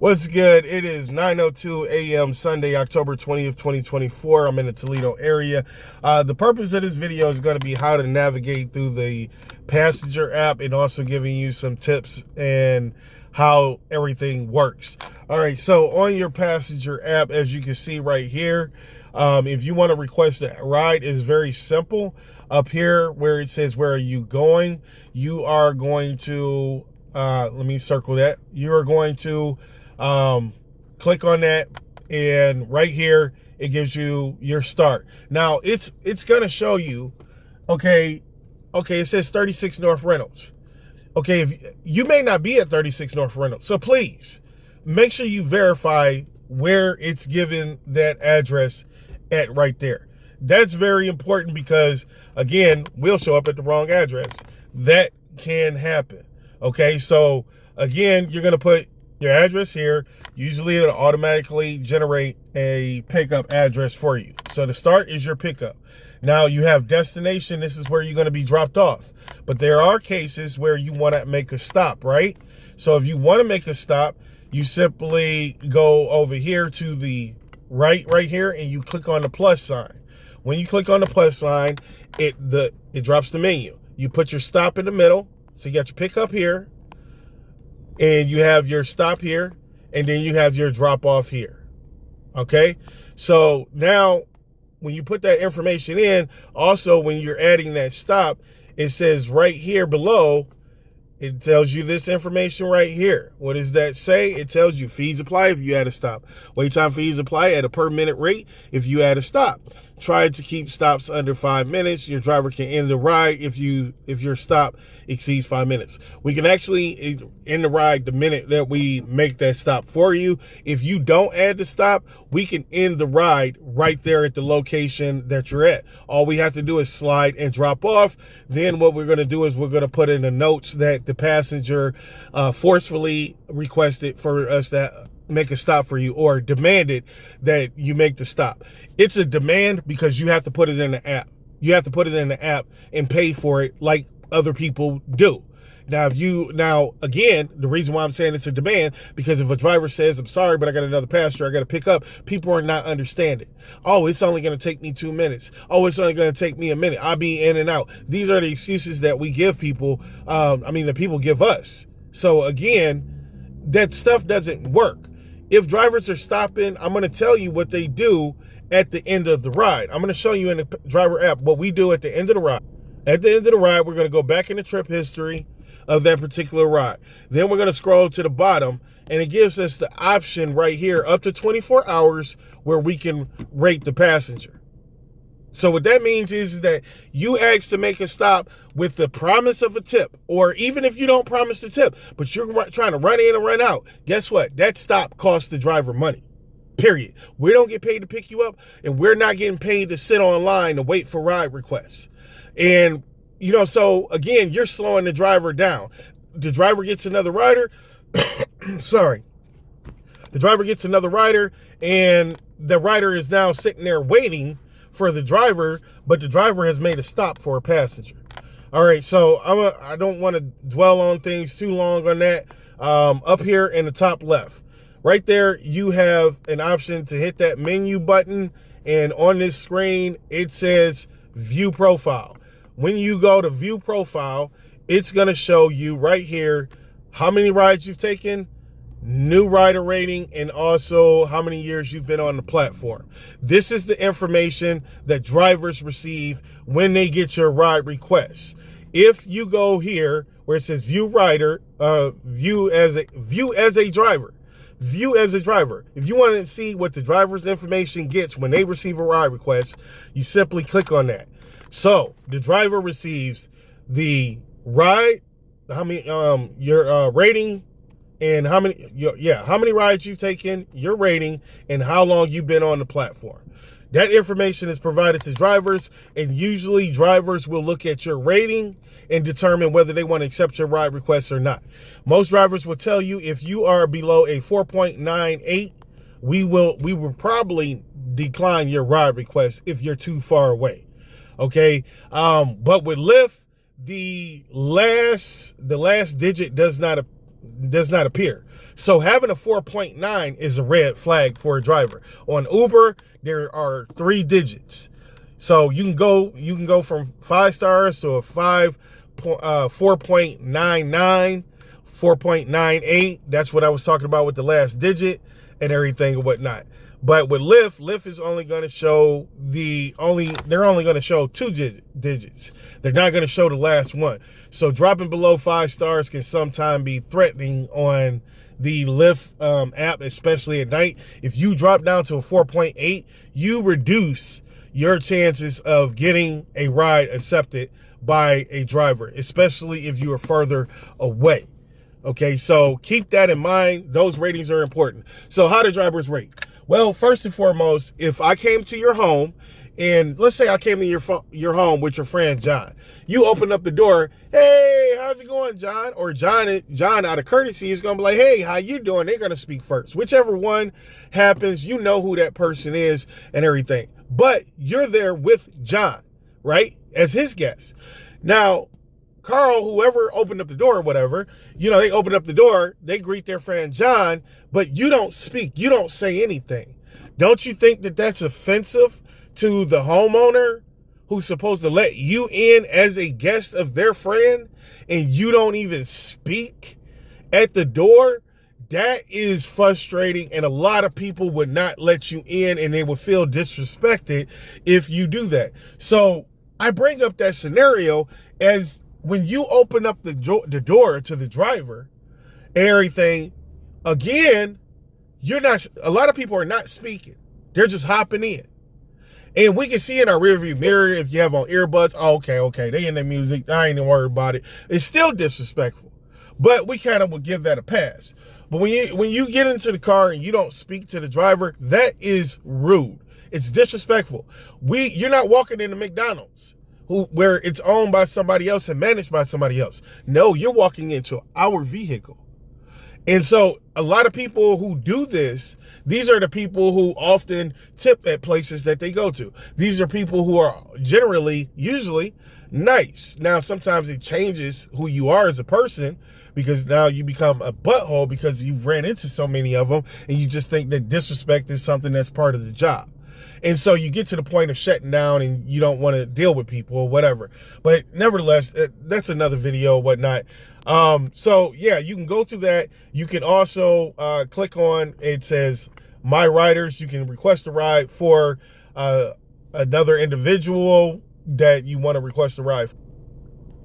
What's good? It is 9:02 a.m. Sunday, October 20th, 2024. I'm in the Toledo area. The purpose of this video is going to be how to navigate through the passenger app and also giving you some tips and how everything works. All right, so on your passenger app, as you can see right here, if you want to request a ride, it's very simple. Up here where it says, where are you going? You are going to, let me circle that. You are going to click on that, and right here it gives you your start. Now it's gonna show you, okay, it says 36 North Reynolds. Okay, if you may not be at 36 North Reynolds, so please make sure you verify where it's given that address at right there. That's very important because, again, we'll show up at the wrong address. That can happen. Okay, so again, you're gonna put your address here. Usually it'll automatically generate a pickup address for you. So the start is your pickup. Now you have destination. This is where you're going to be dropped off. But there are cases where you want to make a stop, right? So if you want to make a stop, you simply go over here to the right here, and you click on the plus sign. When you click on the plus sign, it drops the menu. You put your stop in the middle. So you got your pickup here, and you have your stop here, and then you have your drop off here. Okay, so now when you put that information in, also when you're adding that stop, it says right here below, it tells you this information right here. What does that say? It tells you fees apply if you add a stop. Wait time fees apply at a per minute rate if you add a stop. Try to keep stops under 5 minutes. Your driver can end the ride if your stop exceeds 5 minutes. We can actually end the ride the minute that we make that stop for you. If you don't add the stop, we can end the ride right there at the location that you're at. All we have to do is slide and drop off. Then what we're going to do is we're going to put in the notes that the passenger forcefully requested for us to make a stop for you, or demanded that you make the stop. It's a demand because you have to put it in the app. You have to put it in the app and pay for it like other people do. Now, again, the reason why I'm saying it's a demand, because if a driver says, I'm sorry, but I got another passenger I got to pick up, people are not understanding. Oh, it's only going to take me 2 minutes. Oh, it's only going to take me a minute. I'll be in and out. These are the excuses that we give people. That people give us. So again, that stuff doesn't work. If drivers are stopping, I'm going to tell you what they do at the end of the ride. I'm going to show you in the driver app what we do at the end of the ride. At the end of the ride, we're going to go back in the trip history of that particular ride. Then we're going to scroll to the bottom, and it gives us the option right here, up to 24 hours, where we can rate the passenger. So what that means is that you ask to make a stop with the promise of a tip, or even if you don't promise a tip, but you're trying to run in and run out, guess what? That stop costs the driver money, period. We don't get paid to pick you up, and we're not getting paid to sit online to wait for ride requests. And, so again, you're slowing the driver down. The driver gets another rider. Sorry. The driver gets another rider, and the rider is now sitting there waiting for the driver, but the driver has made a stop for a passenger. All right, so I don't want to dwell on things too long on that. Up here in the top left, right there, you have an option to hit that menu button, and on this screen, it says View Profile. When you go to View Profile, it's going to show you right here how many rides you've taken, new rider rating, and also how many years you've been on the platform. This is the information that drivers receive when they get your ride requests. If you go here where it says view rider, view as a driver. If you want to see what the driver's information gets when they receive a ride request, you simply click on that. So the driver receives the ride, your rating, and how many rides you've taken, your rating, and how long you've been on the platform. That information is provided to drivers, and usually drivers will look at your rating and determine whether they want to accept your ride request or not. Most drivers will tell you if you are below a 4.98, we will probably decline your ride request if you're too far away. Okay, but with Lyft, the last digit does not does not appear. So having a 4.9 is a red flag for a driver. On Uber, there are 3 digits. So you can go from 5 stars to a 4.99, 4.98. That's what I was talking about with the last digit and everything and whatnot. But with Lyft is only going to show they're only going to show 2 digits. They're not going to show the last one. So dropping below 5 stars can sometimes be threatening on the Lyft app, especially at night. If you drop down to a 4.8, you reduce your chances of getting a ride accepted by a driver, especially if you are further away. Okay, so keep that in mind. Those ratings are important. So how do drivers rate? Well, first and foremost, if I came to your home, and let's say I came to your home with your friend John, you open up the door, hey, how's it going, John? Or John out of courtesy is gonna be like, hey, how you doing? They're gonna speak first. Whichever one happens, you know who that person is and everything. But you're there with John, right? As his guest. Now, Carl, whoever opened up the door or whatever, they open up the door, they greet their friend John, but you don't speak. You don't say anything. Don't you think that that's offensive to the homeowner who's supposed to let you in as a guest of their friend and you don't even speak at the door? That is frustrating, and a lot of people would not let you in and they would feel disrespected if you do that. So I bring up that scenario as when you open up the door to the driver and everything, again, a lot of people are not speaking. They're just hopping in. And we can see in our rearview mirror, if you have on earbuds, okay, they in their music, I ain't even worried about it. It's still disrespectful, but we kind of would give that a pass. But when you get into the car and you don't speak to the driver, that is rude. It's disrespectful. You're not walking into McDonald's where it's owned by somebody else and managed by somebody else. No, you're walking into our vehicle. And so a lot of people who do this, these are the people who often tip at places that they go to. These are people who are usually nice. Now, sometimes it changes who you are as a person, because now you become a butthole because you've ran into so many of them and you just think that disrespect is something that's part of the job. And so you get to the point of shutting down and you don't want to deal with people or whatever. But nevertheless, that's another video or whatnot. So yeah, you can go through that. You can also click on, it says My Riders. You can request a ride for another individual that you want to request a ride for.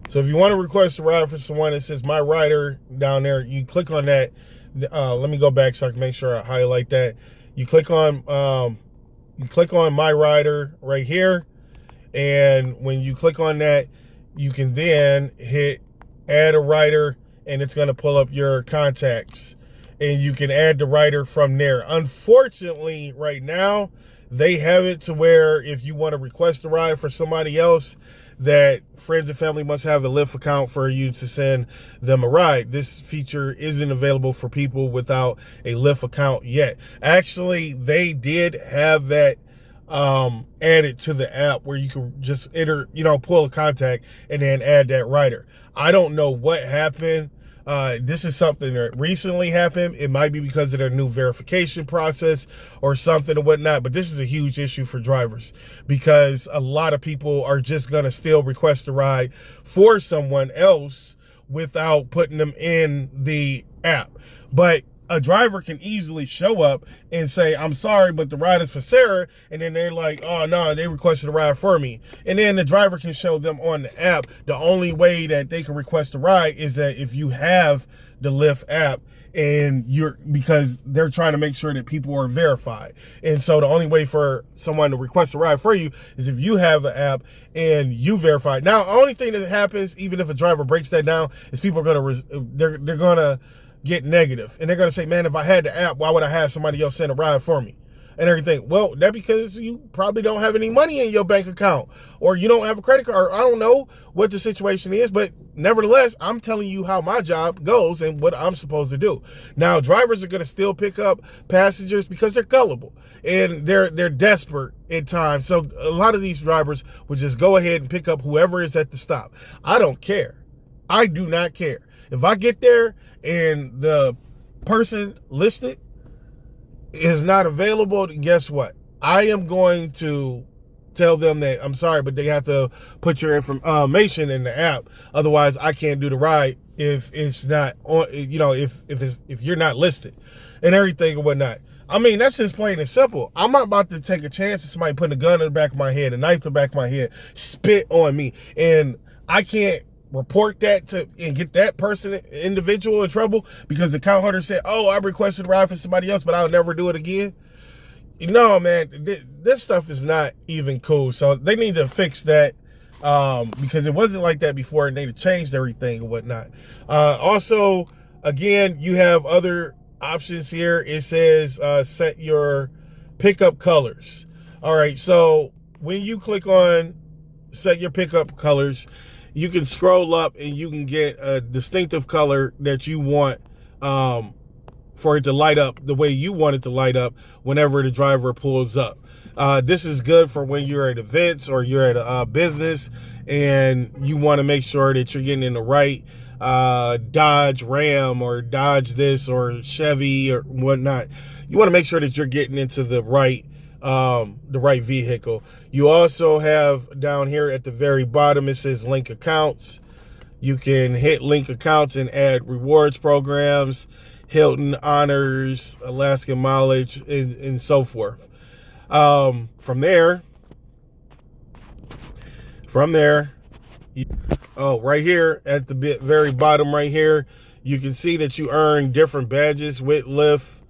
So if you want to request a ride for someone, it says My Rider down there. You click on that. Let me go back so I can make sure I highlight that. You click on My Rider right here. And when you click on that, you can then hit Add a Rider, and it's going to pull up your contacts. And you can add the rider from there. Unfortunately, right now, they have it to where if you want to request a ride for somebody else, that friends and family must have a Lyft account for you to send them a ride. This feature isn't available for people without a Lyft account yet. Actually, they did have that added to the app where you can just enter, pull a contact and then add that rider. I don't know what happened. This is something that recently happened. It might be because of their new verification process or something or whatnot, but this is a huge issue for drivers because a lot of people are just going to still request a ride for someone else without putting them in the app. But a driver can easily show up and say, I'm sorry, but the ride is for Sarah. And then they're like, oh, no, they requested a ride for me. And then the driver can show them on the app. The only way that they can request a ride is that if you have the Lyft app and because they're trying to make sure that people are verified. And so the only way for someone to request a ride for you is if you have an app and you verify. Now, the only thing that happens, even if a driver breaks that down, is people are going to, they're going to get negative. And they're going to say, man, if I had the app, why would I have somebody else send a ride for me? And everything. Well, that's because you probably don't have any money in your bank account or you don't have a credit card. I don't know what the situation is, but nevertheless, I'm telling you how my job goes and what I'm supposed to do. Now, drivers are going to still pick up passengers because they're gullible and they're desperate at times. So a lot of these drivers would just go ahead and pick up whoever is at the stop. I don't care. I do not care. If I get there and the person listed is not available, guess what? I am going to tell them that I'm sorry, but they have to put your information in the app. Otherwise, I can't do the ride if it's not on. If you're not listed and everything and whatnot. I mean, that's just plain and simple. I'm not about to take a chance of somebody putting a gun in the back of my head, a knife in the back of my head, spit on me, and I can't report that and get that individual in trouble because the account holder said, "Oh, I requested a ride for somebody else, but I'll never do it again." No, man, this stuff is not even cool. So they need to fix that because it wasn't like that before, and they changed everything and whatnot. Also, again, you have other options here. It says set your pickup colors. All right, so when you click on set your pickup colors, you can scroll up and you can get a distinctive color that you want for it to light up the way you want it to light up whenever the driver pulls up. This is good for when you're at events or you're at a business and you want to make sure that you're getting in the right Dodge Ram or Dodge this or Chevy or whatnot. You want to make sure that you're getting into the right vehicle. You also have down here at the very bottom, it says link accounts. You can hit link accounts and add rewards programs, Hilton Honors, Alaska Mileage, and so forth. From there, right here at the very bottom right here, you can see that you earn different badges with Lyft.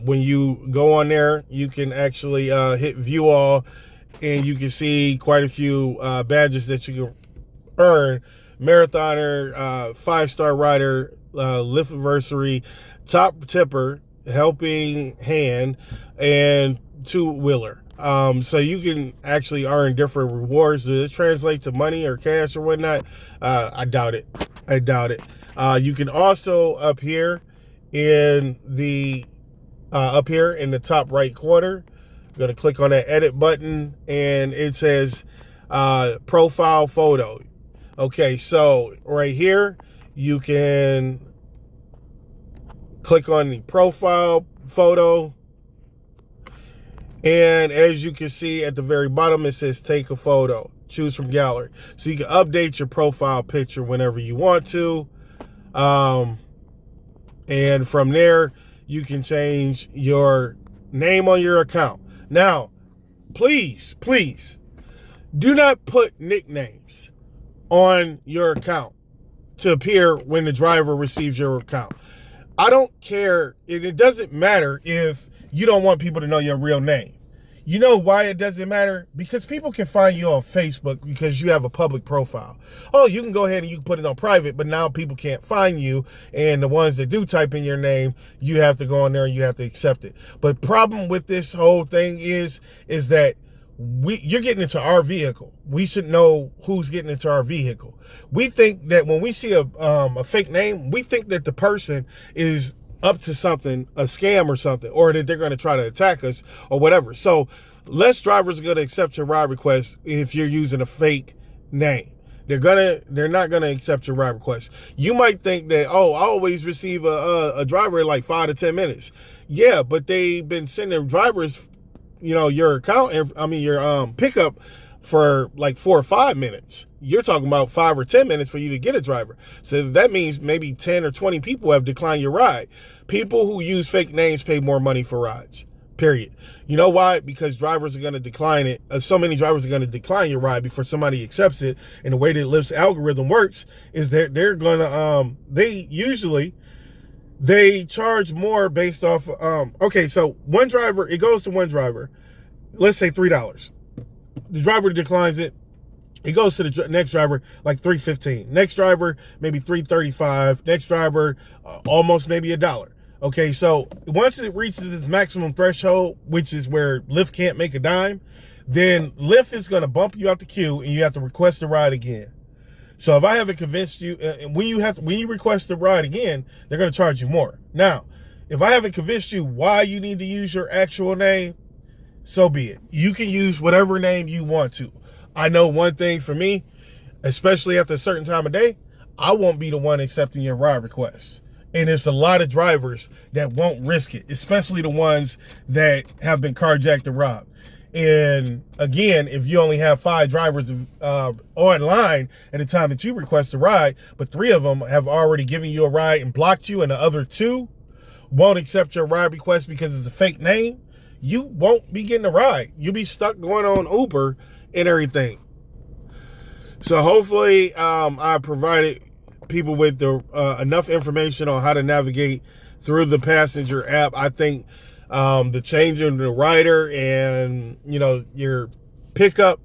When you go on there, you can actually hit view all, and you can see quite a few badges that you can earn. Marathoner, 5-star rider, Lyft anniversary, top tipper, helping hand, and 2-wheeler. So you can actually earn different rewards. Does it translate to money or cash or whatnot? I doubt it. You can also up here in the top right corner, I'm going to click on that edit button, and it says profile photo. Okay, so right here, you can click on the profile photo. And as you can see at the very bottom, it says take a photo. Choose from gallery. So you can update your profile picture whenever you want to. And from there, you can change your name on your account. Now, please do not put nicknames on your account to appear when the driver receives your account. I don't care. It doesn't matter if you don't want people to know your real name. You know why it doesn't matter? Because people can find you on Facebook because you have a public profile. Oh, you can go ahead and you can put it on private, but now people can't find you. And the ones that do type in your name, you have to go on there and you have to accept it. But problem with this whole thing is that you're getting into our vehicle. We should know who's getting into our vehicle. We think that when we see a fake name, we think that the person is up to something, a scam or something, or that they're going to try to attack us or whatever. So less drivers are going to accept your ride request if you're using a fake name. They're not going to accept your ride request. You might think that, oh, I always receive a driver in like 5 to 10 minutes. Yeah, but they've been sending drivers, your your pickup for like 4 or 5 minutes. You're talking about 5 or 10 minutes for you to get a driver. So that means maybe 10 or 20 people have declined your ride. People who use fake names pay more money for rides, period. You know why? Because drivers are going to decline it. So many drivers are going to decline your ride before somebody accepts it. And the way that Lyft's algorithm works is that they're going to, they charge more based off, okay, so one driver, it goes to one driver, let's say $3. The driver declines it. It goes to the next driver like $3.15. Next driver maybe $3.35. Next driver almost maybe $1. Okay, so once it reaches its maximum threshold, which is where Lyft can't make a dime, then Lyft is going to bump you out the queue and you have to request a ride again. So if I haven't convinced you, when you request a ride again, they're going to charge you more. Now, if I haven't convinced you why you need to use your actual name, so be it. You can use whatever name you want to. I know one thing for me, especially after a certain time of day, I won't be the one accepting your ride request. And there's a lot of drivers that won't risk it, especially the ones that have been carjacked and robbed. And again, if you only have 5 drivers online at the time that you request a ride, but 3 of them have already given you a ride and blocked you, and the other 2 won't accept your ride request because it's a fake name, you won't be getting a ride. You'll be stuck going on Uber and everything. So hopefully I provided people with enough information on how to navigate through the passenger app. I think the change in the rider and, your pickup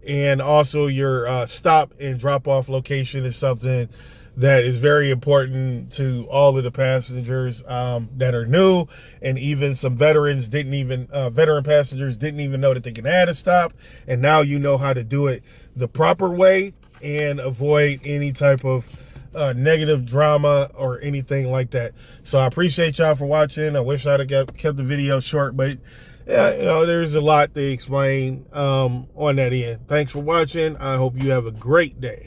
and also your stop and drop off location is something that is very important to all of the passengers that are new, and even some veteran passengers didn't even know that they can add a stop, and now you know how to do it the proper way and avoid any type of negative drama or anything like that. So I appreciate y'all for watching. I wish I'd have kept the video short, but yeah, there's a lot to explain on that end. Thanks for watching. I hope you have a great day.